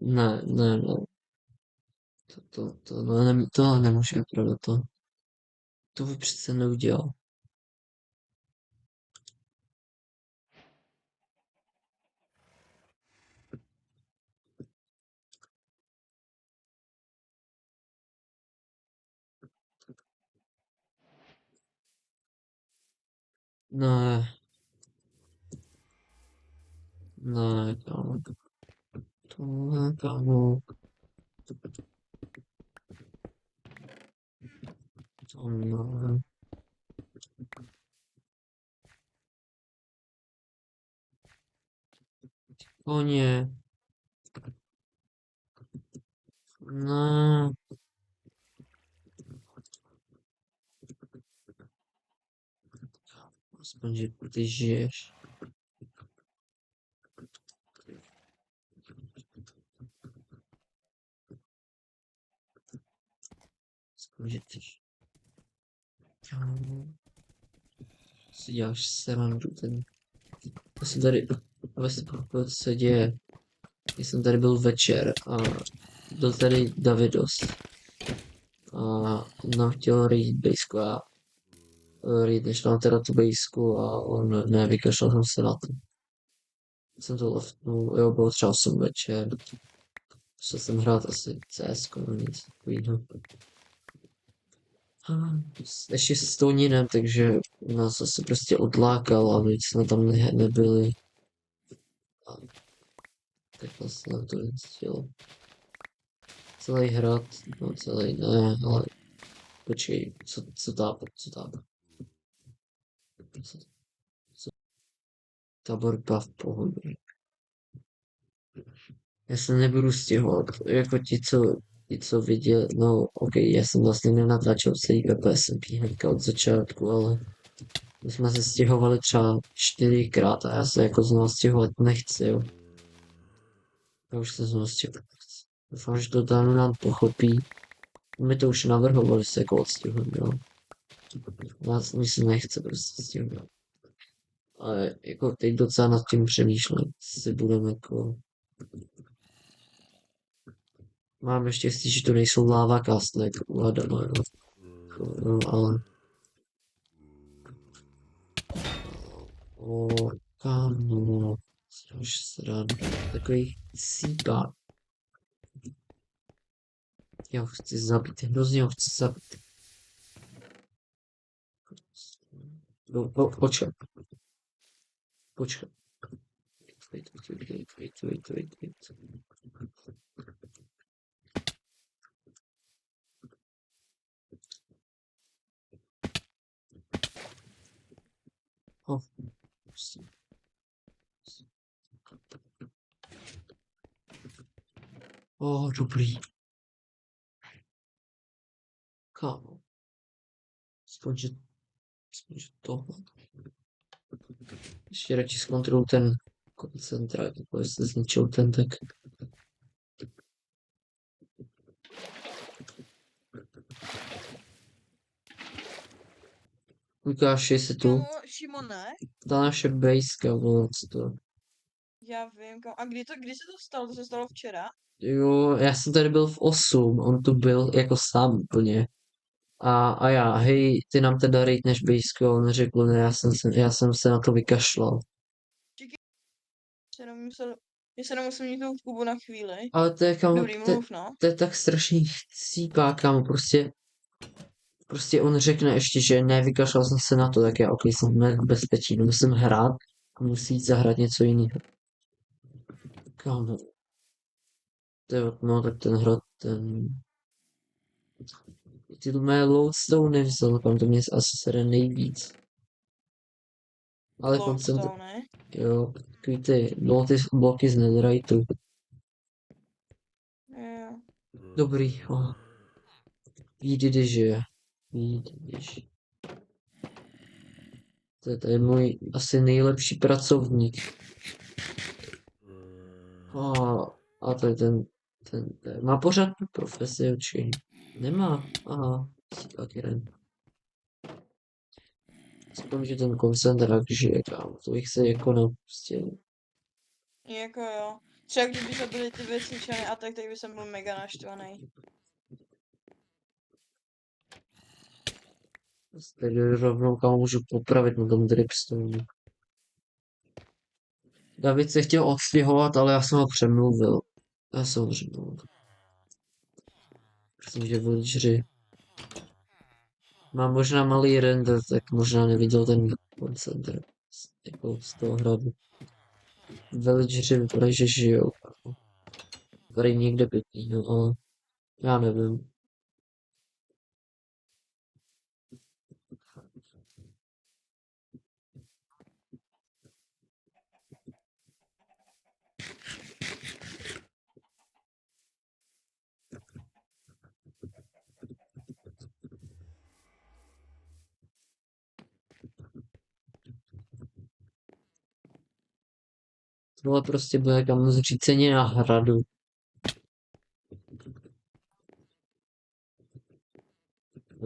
Ne, ne, ne. To nemůže být pravda, to by přece neudělal. Ne, ne, kámo, to ne, kámo, to ne. Koně, ne, aspoň, že ty žiješ. Aspoň, že ty kámo, si děláš srandu, to se tady, co se děje. Já jsem tady byl večer a byl tady Davidos a nám chtěl rejít bejsku a rejít nešel na teda tu bejsku a on nevykašlal jsem se na to. Jsem to leftnul, jo, bylo třeba 8 večer. Šel jsem hrát asi CS, no nic takovýho. Ještě s Toninem, takže nás asi prostě odlákal a my jsme tam nebyli. A tak vlastně nám to necítilo. Celý hrad, no celý ne, ale počkej, co tábor, co tábor? Co, tábor bav v pohodě. Já se nebudu stěhovat, jako ti, co viděli, no ok, já jsem vlastně nenatáčel celý PPSMP hnedka od začátku, ale my jsme se stěhovali třeba 4krát a já se jako znovu stěhovat nechci, jo. Já už se znovu stěhovat nechci. Doufám, že to nám pochopí. My to už navrhovali se jako odstěhovat, jo. Mi se nechce prostě stěhovat. Ale jako teď docela nad tím přemýšlím, si budeme jako... Mám štěstí, že to nejsou lava castle, jako u Adama, jo. No, ale... O, kámo, už sran. Takový sípák. Já ho chci zabít, hrozně ho chci zabít. No, počkej. Počkej. Wait. Oh, oh, dobrý. Kámo. Aspoň, že tohle. Ještě radši zkontroluji ten koncentrát, jako jestli zničil ten, tak... Lukáši, jsi tu? No, Šimone, Ta naše bejska, vole, co to? já vím, a kdy se to stalo? To se stalo včera? Jo, já jsem tady byl v 8, on tu byl jako sám úplně. A já, hej, ty nám teda rejtneš bejsku, a on řekl, ne, já jsem se na to vykašlal. Já se nemusím mít tu Kubu na chvíli. Ale to je, kámo, Dobrý, mluv, no. to je tak strašný chcípá, kámo, prostě on řekne ještě, že ne, vykašlal jsem se na to, tak já, ok, jsem v bezpečí, no musím hrát a musí jít zahrát něco jiného. Kámo. No, tak ten hrad, ty mé Lodestone nevzal, kam to mě asi sere nejvíc. Ale Lodestone, jo, takový ty bloky z Netherite'u. jo. Dobrý, Výdy žije. To je můj asi nejlepší pracovník. A to je ten má pořád profesi, určitě. Nemá, aha, si tak jeden. Aspoň, že ten koncentrák žije, kámo, to bych se jako nepustil. Jako jo. Třeba kdyby zabili ty vesničany a tak by jsem byl mega naštvaný. Tady rovnou kam můžu popravit na tom dripstone. David se chtěl odstěhovat, ale já jsem ho přemluvil. Já jsem ho přemluvil. Protože villageři. Mám možná malý render, tak možná neviděl ten koncentr. Jako z toho hradu. Villageři vypadají, že žijou. Tady někde pěkný, no ale já nevím. Tohle prostě bude kam zříceně na hradu.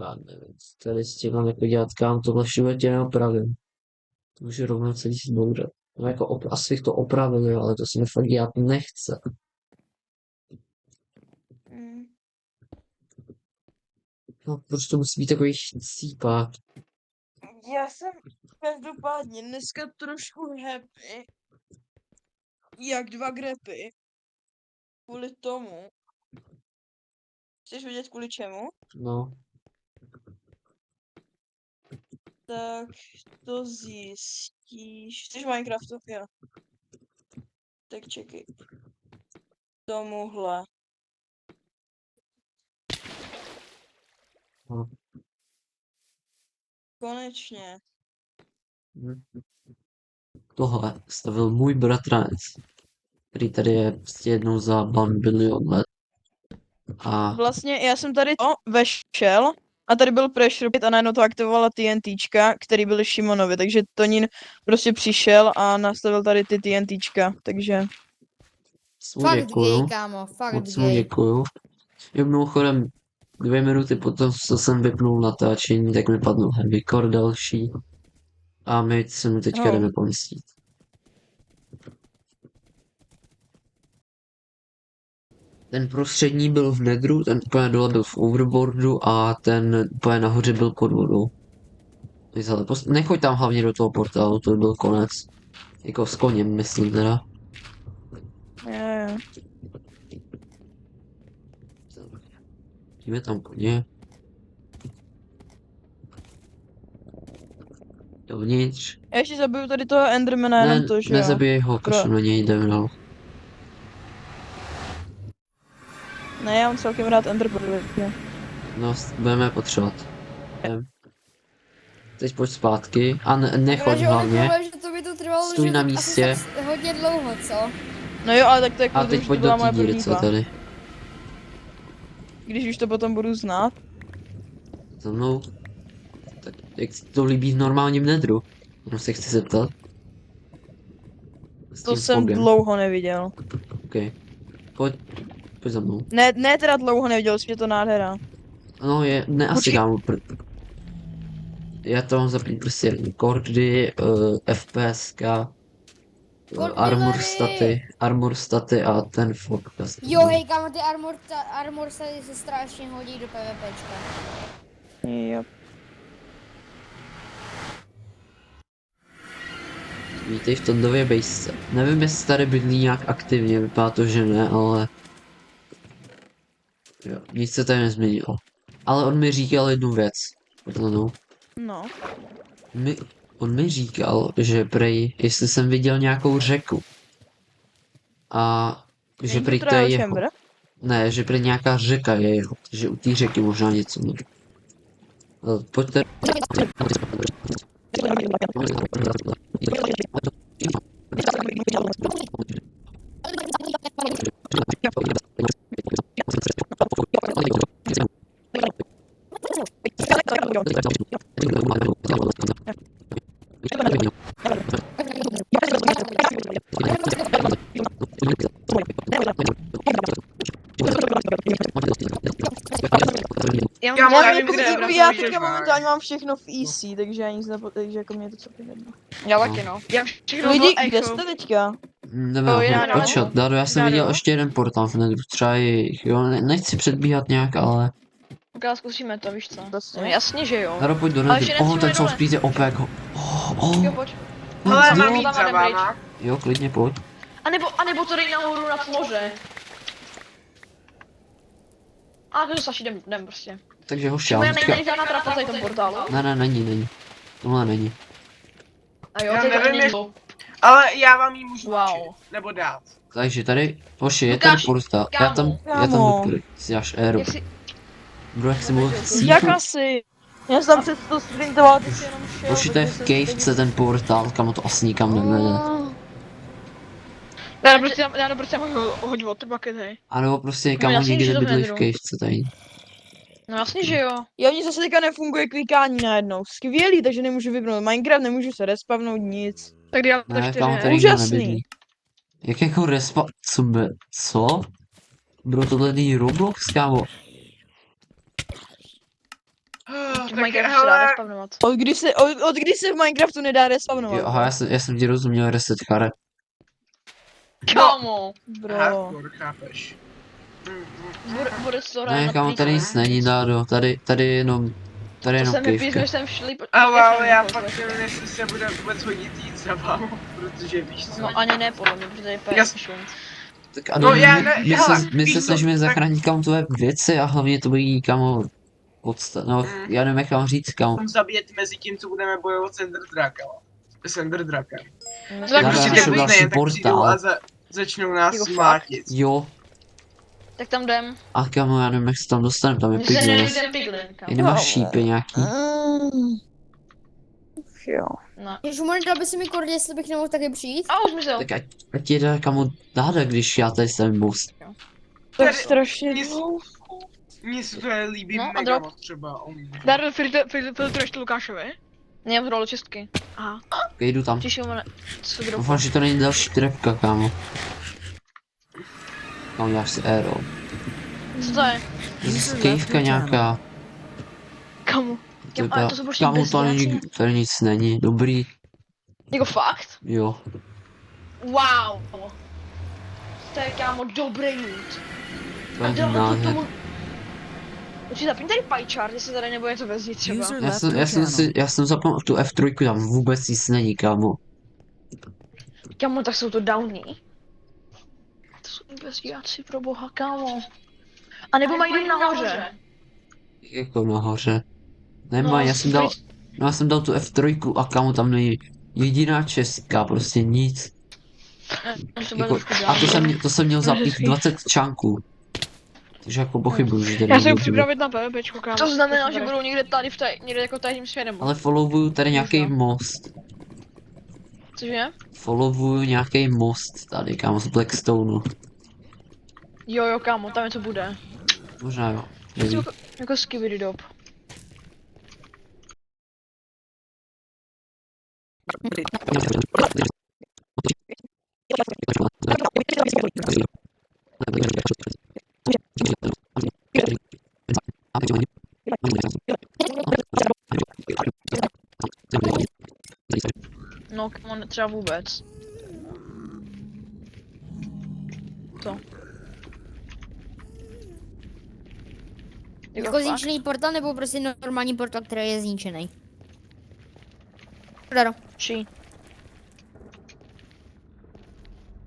Já nevím, tady s tím mám jako dělat kam, tohle v životě neopravím. To můžu rovnou celý zbourat. No jako asi bych to opravil, jo, ale to se mi fakt dělat nechce. Mm. No, proč to musí být takový chcípák? Já jsem každopádně dneska trošku happy. Jak dva grepy. Kvůli tomu. Chceš vědět kvůli čemu? No, Tak to zjistíš. Chceš Minecraftu? Jo. Tak čekej. Tomuhle. no. Konečně. Hm. Tohle stavil můj bratranec, který tady je prostě jednou za 1 bilion let. A Vlastně já jsem tady to vešel a tady byl pressure pit a najednou to aktivovala TNTčka, který byly Šimonovi, takže Tonín prostě přišel a nastavil tady ty TNTčka, takže... moc mu Fakt gay, děkuju. kámo, fakt Moc mu gay. děkuju. Jo, mimochodem, 2 minuty potom, co jsem vypnul natáčení, tak mi padnul heavy core další. A my se mu teďka jdeme pomstít. Ten prostřední byl v nedru, ten úplně dole byl v overboardu a ten úplně nahoře byl pod vodou. Nechoď tam hlavně do toho portálu, to byl konec. Jako s koněm, myslím teda. Jo. Jdeme tam koně. Dovnitř. Já ještě zabiju tady toho Endermana, jenom to, že jo. Nezabijej ho, kašlu na něj, jdeme dál. Ne, já mám celkem rád Endermany. No, budeme potřebovat. Teď pojď zpátky a nechoď Takže on hlavně. problém, že to by to trvalo Stůj že na tak místě. asi hodně dlouho, co? No jo, ale tak to je A kvůli, teď že pojď to byla do moje té díry, první co dva. tady. Když už to potom budu znát. Za mnou. Tak jak si to líbí v normálním nedru? Jenom se chci zeptat. S To tím jsem fogem. dlouho neviděl. OK. Pojď za mnou. Ne teda dlouho neviděl, je to nádhera. No ne asi Počkej. kámo. Já to mám zapít prostě kordy, FPSka, Kordy armor staty a ten fog. Jo, hej, kámo, ty armor tady se strašně hodí do PvPčka. Jo. Vítej v Tondově bejsce. Nevím, jestli tady bydlí nějak aktivně, vypadá to, že ne, ale... Jo, nic se tady nezměnilo. Ale on mi říkal jednu věc. No. On mi říkal, že prej, jestli jsem viděl nějakou řeku. A že Není prej to to je Trial jeho. Chamber? Ne, že prej nějaká řeka je jeho. Že u té řeky možná něco bude. Pojďte. Já teďka momentálně mám všechno v EC, takže já nic takže jako mě to celkem jedno. Já taky no. Já všechno Lidi, bylo kde echo. jste teďka? Jdeme Jo, nahoru. já no. Počkat, Dado, já jsem Já viděl no. ještě jeden portál v Nedru, třeba jich, jo, nechci předbíhat nějak, ale... Tak zkusíme to, víš co? Prostě. No jasně, že jo. Dado, pojď do Ale Nedru. ještě Oh, nepřijme ten dole. South je opět ho... Jo, pojď. Hele, jo, mám jo, jít za tam váma. jo, klidně pojď. A nebo to dej nahoru nad moře. A to Saši, jdem prostě. Takže ho Všimně, šel. není žádná trapa tady v tom portálu. Ne, není. Tohle není. A jo, Já tady nevím, není jak- to. Ale já vám ji můžu Wow. učit, nebo dát. Takže tady, hoši, je tady Lukáši, portál. Já tam kámo. jdu, si až aero. Jak si... Bro, jak si mohl Jak asi? Já jsem tam přes to sprintoval, ty jsi jenom šel. hoši, to je v cavece ten portál, kam to asi nikam nevede. Já prostě můžu hodit od teba, hej. A nebo prostě někam No jasně, nikdy že to nebydlí v nedru. cavece tady. No jasně, že jo. Jo, oni zase teďka nefunguje klikání najednou. Skvělý, takže nemůžu vypnout Minecraft, nemůžu se respawnout, nic. Tak já to Ne, 4, kámo, tady nikdo úžasný. nebydlí. Jak jako respa... Co? Bro, tohle není Roblox, kámo. V Tak Minecraftu se dá hele, respawnovat. Od kdy se v Minecraftu nedá respawnovat? Jo, aha, já jsem ti rozuměl reset charak. Kámo. Bro. hardcore, chápeš. Bude to Ne, kámo, tady nic není, Dádo. Tady je jenom... Tady je To jenom jsem vypíš, kejvka. že jsem šli... Ale já fakt nevím, jestli se bude vůbec hodit jít za vámu, protože víš co. No ani ne, podle mě, protože je Jas- PS šum. Tak a No, no, já ne- my, hele, my víš se co, snažíme tak- zachránit kam tvoje věci a hlavně to bude kamo no, já nevím jak vám říct, kamo. Zabít mezi tím, co budeme bojovat s Ender Drakem. S Ender Drakem. No, Tak Já prostě našel ty další nejen tak přijdou portál. a začnou nás Jako fakt? smátit. Jo, Tak tam jdem. a kamo, já nevím jak se tam dostaneme, tam je Mně se piglin. nejde piglin, kámo. I nemáš šípy nějaký. Jo. No. Ježumor, dal by si mi kord, jestli bych nemohl taky přijít? A už zmizel. Tak ať jde kamo dáda, když já tady jsem bus. Tak strašně Mně se- dlouho. Mně se to je líbí No, a mega drop. moc třeba. Dardo, filtruješ to Lukášovi? Ne, v rolu čistky. Aha. Ok, jdu tam. Přišel mu co dropu. Doufám, že to není další trepka, kámo. Tam dáš si aero. Co to je? Kejvka nějaká. Kamu? To Ale vypadá- to jsou prostě Kámo, bezděláci. tady nic není, dobrý, Jako fakt? jo. Wow. To je kámo dobrý loot. To A je dám to nádher. tomu... Počkej, zapni tady pie chart, jestli tady nebude něco ve zdi třeba. User Já left jsem, your já jsem, channel. si, já jsem zapnul tu F3, tam vůbec nic není, kámo. Kámo, tak jsou to downy. To jsou bezděláci pro boha, kámo. A nebo mají dům nahoře. Jako nahoře. Nemá, No, já jsem dal tu F3 a kámo, tam není jediná česká, prostě nic. To bude Jako, trošku a down. to jsem měl zapít hezký. 20 čánků. Takže jako pochybuju, že tady Já se někdo jdu bude. připravit na PvPčku, kámo. To znamená, že budou někde tady někde jako tady tím směrem. Ale followuju tady nějaký Možná. most. Cože? Followuju nějaký most tady, kámo, z Blackstoneu. Jo, kámo, tam něco bude. Možná jo. Něco Nevím. jako skibidi dob. No, kámo, třeba vůbec. To. Jako fakt? zničený portál nebo prostě normální portál, který je zničený? Daro. Čí?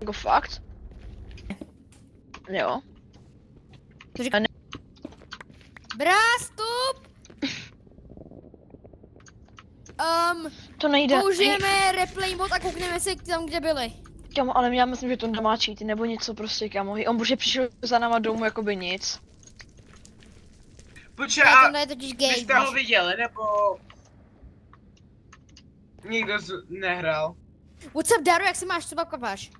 Jako fakt? Jo. To říká... Brástup! To nejde. Použijeme replay mod a koukneme se tam, kde byli. Kámo, ale já myslím, že to nemá cheaty nebo něco prostě, kámo. On prostě přišel za náma domů jakoby nic. Počkej, Ne, a tohle je totiž vy gay. jste ho viděli, nebo... Nikdo nehrál? What's up, Daro, jak se máš, co kapáš?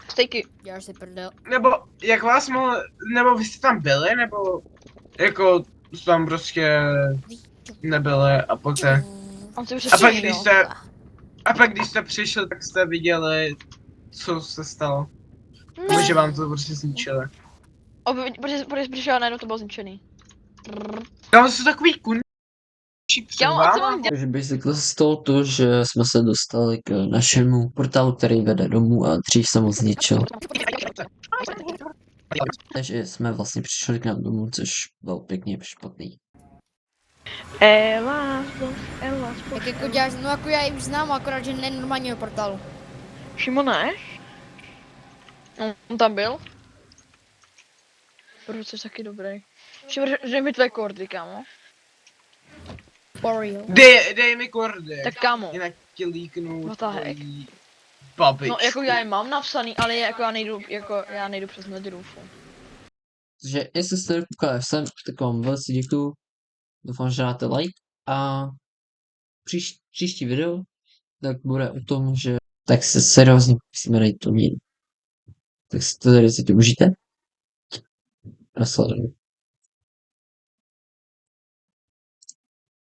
Stejky. Děláš si prdel. Nebo jak vás mohl... Nebo vy jste tam byli, nebo... Jako tam prostě nebyli a poté... On si A přišel. pak když jste... A pak když jste přišel, tak jste viděli, co se stalo. Nebo že vám to prostě zničili. Protože přišel a najednou to bylo zničený. Tam jsou takový kun... před Kámo, a co mám váma. dělat? Takže basically se stalo to, že jsme se dostali k našemu portálu, který vede domů a dřív jsem ho zničil. Takže jsme vlastně přišli k nám domů, což bylo pěkně špatný. Elas, Tak jako děláš, no jako já ji už znám, akorát, že ne normálního portálu. Šimone? On tam byl? Proč jsi taky dobrý? Šimone, dej mi tvé kordy, kámo. For real. Dej mi kordy. Tak kámo. Jinak ti líknu What the heck? tvojí babičku. No jako já je mám napsaný, ale jako já nejdu přes Medrufu. Takže jestli jste dokoukali sem, tak vám velice děkuju. Doufám, že dáte like. A příští video tak bude o tom, že tak se seriózně musíme najít tu míru. Tak si to tady si to užijte. Nasledujem.